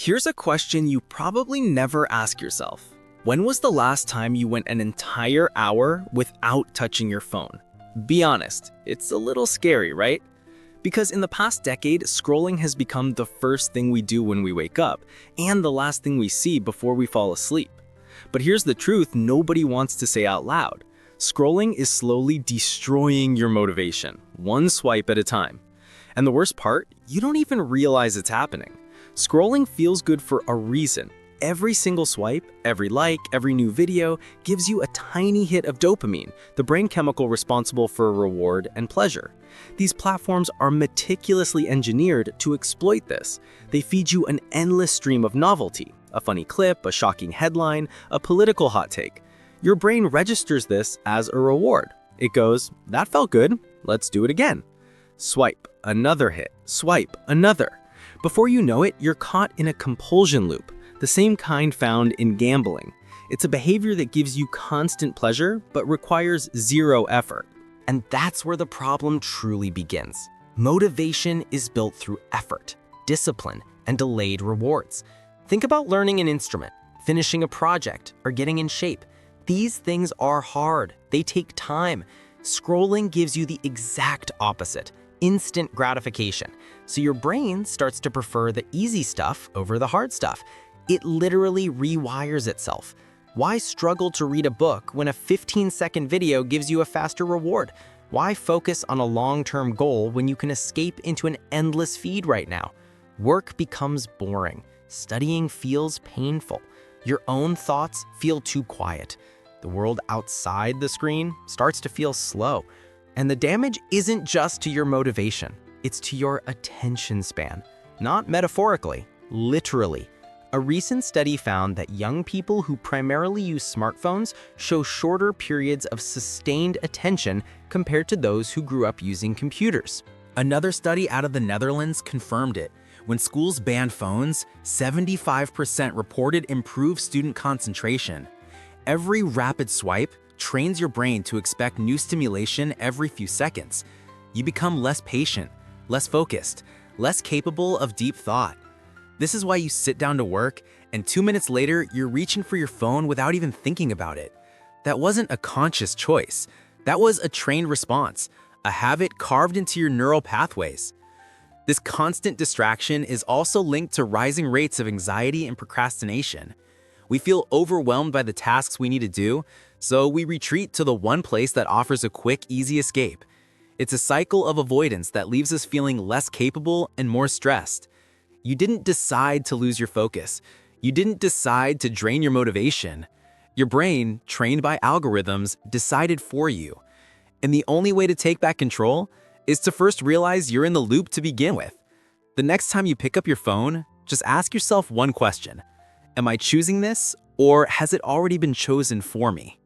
Here's a question you probably never ask yourself. When was the last time you went an entire hour without touching your phone? Be honest, it's a little scary, right? Because in the past decade, scrolling has become the first thing we do when we wake up, and the last thing we see before we fall asleep. But here's the truth nobody wants to say out loud. Scrolling is slowly destroying your motivation, one swipe at a time. And the worst part, you don't even realize it's happening. Scrolling feels good for a reason. Every single swipe, every like, every new video gives you a tiny hit of dopamine, the brain chemical responsible for reward and pleasure. These platforms are meticulously engineered to exploit this. They feed you an endless stream of novelty, a funny clip, a shocking headline, a political hot take. Your brain registers this as a reward. It goes, "That felt good, let's do it again." Swipe, another hit, swipe, another. Before you know it, you're caught in a compulsion loop, the same kind found in gambling. It's a behavior that gives you constant pleasure, but requires zero effort. And that's where the problem truly begins. Motivation is built through effort, discipline, and delayed rewards. Think about learning an instrument, finishing a project, or getting in shape. These things are hard. They take time. Scrolling gives you the exact opposite, instant gratification. So your brain starts to prefer the easy stuff over the hard stuff. It literally rewires itself. Why struggle to read a book when a 15-second video gives you a faster reward? Why focus on a long-term goal when you can escape into an endless feed right now? Work becomes boring. Studying feels painful. Your own thoughts feel too quiet. The world outside the screen starts to feel slow. And the damage isn't just to your motivation. It's to your attention span. Not metaphorically, literally. A recent study found that young people who primarily use smartphones show shorter periods of sustained attention compared to those who grew up using computers. Another study out of the Netherlands confirmed it. When schools banned phones, 75% reported improved student concentration. Every rapid swipe trains your brain to expect new stimulation every few seconds. You become less patient, less focused, less capable of deep thought. This is why you sit down to work, and 2 minutes later, you're reaching for your phone without even thinking about it. That wasn't a conscious choice. That was a trained response, a habit carved into your neural pathways. This constant distraction is also linked to rising rates of anxiety and procrastination. We feel overwhelmed by the tasks we need to do, so we retreat to the one place that offers a quick, easy escape. It's a cycle of avoidance that leaves us feeling less capable and more stressed. You didn't decide to lose your focus. You didn't decide to drain your motivation. Your brain, trained by algorithms, decided for you. And the only way to take back control is to first realize you're in the loop to begin with. The next time you pick up your phone, just ask yourself one question. Am I choosing this, or has it already been chosen for me?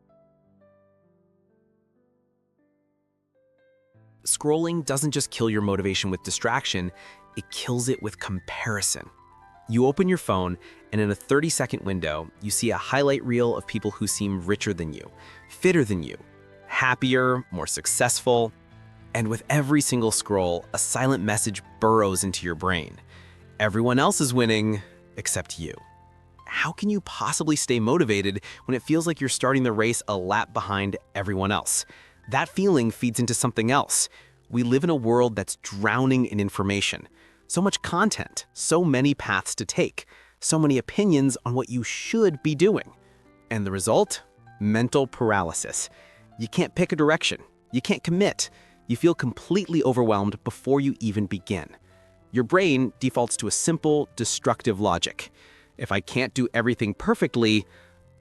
Scrolling doesn't just kill your motivation with distraction, it kills it with comparison. You open your phone, and in a 30-second window, you see a highlight reel of people who seem richer than you, fitter than you, happier, more successful. And with every single scroll, a silent message burrows into your brain. Everyone else is winning, except you. How can you possibly stay motivated when it feels like you're starting the race a lap behind everyone else? That feeling feeds into something else. We live in a world that's drowning in information. So much content, so many paths to take, so many opinions on what you should be doing. And the result? Mental paralysis. You can't pick a direction. You can't commit. You feel completely overwhelmed before you even begin. Your brain defaults to a simple, destructive logic. If I can't do everything perfectly,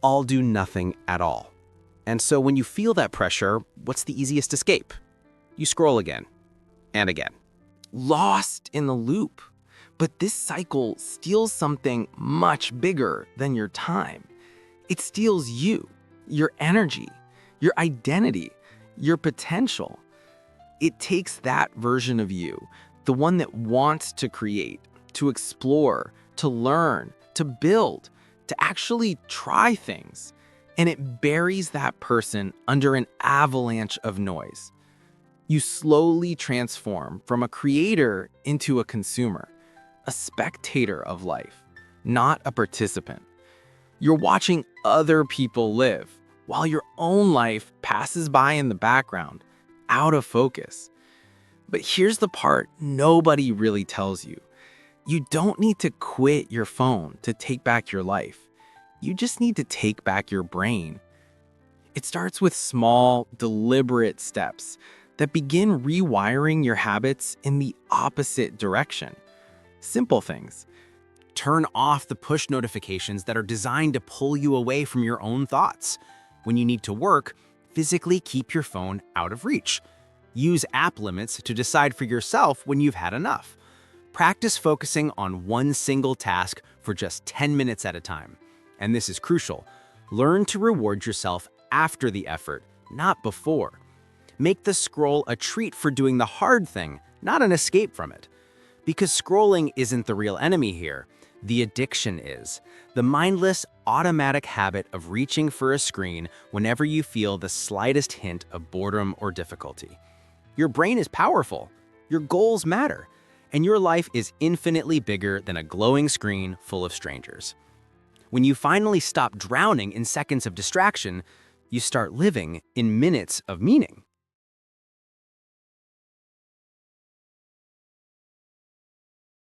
I'll do nothing at all. And so when you feel that pressure, what's the easiest escape? You scroll again and again, lost in the loop. But this cycle steals something much bigger than your time. It steals you, your energy, your identity, your potential. It takes that version of you, the one that wants to create, to explore, to learn, to build, to actually try things. And it buries that person under an avalanche of noise. You slowly transform from a creator into a consumer, a spectator of life, not a participant. You're watching other people live while your own life passes by in the background, out of focus. But here's the part nobody really tells you. You don't need to quit your phone to take back your life. You just need to take back your brain. It starts with small, deliberate steps that begin rewiring your habits in the opposite direction. Simple things. Turn off the push notifications that are designed to pull you away from your own thoughts. When you need to work, physically keep your phone out of reach. Use app limits to decide for yourself when you've had enough. Practice focusing on one single task for just 10 minutes at a time. And this is crucial. Learn to reward yourself after the effort, not before. Make the scroll a treat for doing the hard thing, not an escape from it. Because scrolling isn't the real enemy here. The addiction is. The mindless, automatic habit of reaching for a screen whenever you feel the slightest hint of boredom or difficulty. Your brain is powerful. Your goals matter. And your life is infinitely bigger than a glowing screen full of strangers. When you finally stop drowning in seconds of distraction, you start living in minutes of meaning.